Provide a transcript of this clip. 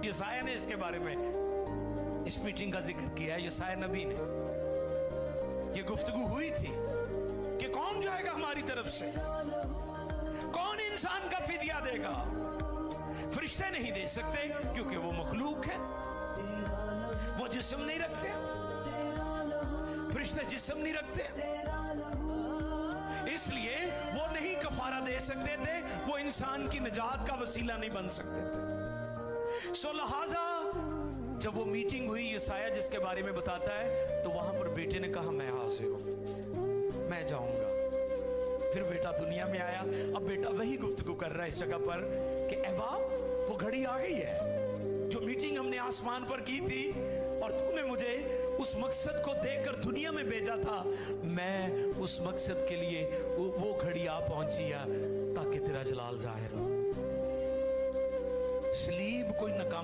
यसाया ने इसके बारे में इस मीटिंग का जिक्र किया है। यसाया नबी ने ये गुफ्तगू हुई थी कि कौन जाएगा हमारी तरफ से, कौन इंसान का फिदिया देगा। फरिश्ते नहीं दे सकते क्योंकि वो मखलूक है, वो जिस्म नहीं रखते, फरिश्ते जिस्म नहीं रखते, इसलिए वो नहीं कफारा दे सकते थे, वो इंसान की निजात का वसीला नहीं बन सकते थे। सो लिहाजा जब वो मीटिंग हुई, यसाया जिसके बारे में बताता है, तो वहां पर बेटे ने कहा मैं हाजिर हूं, मैं जाऊंगा। फिर बेटा दुनिया में आया। अब बेटा वही गुफ्तगू कर रहा है इस जगह पर कि ए बाप, वो घड़ी आ गई है जो मीटिंग हमने आसमान पर की थी और तूने मुझे उस मकसद को देकर दुनिया में भेजा था। मैं उस मकसद के लिए वो घड़ी आ पहुंची है ताकि तेरा जलाल जाहिर हो। सलीब कोई नकाम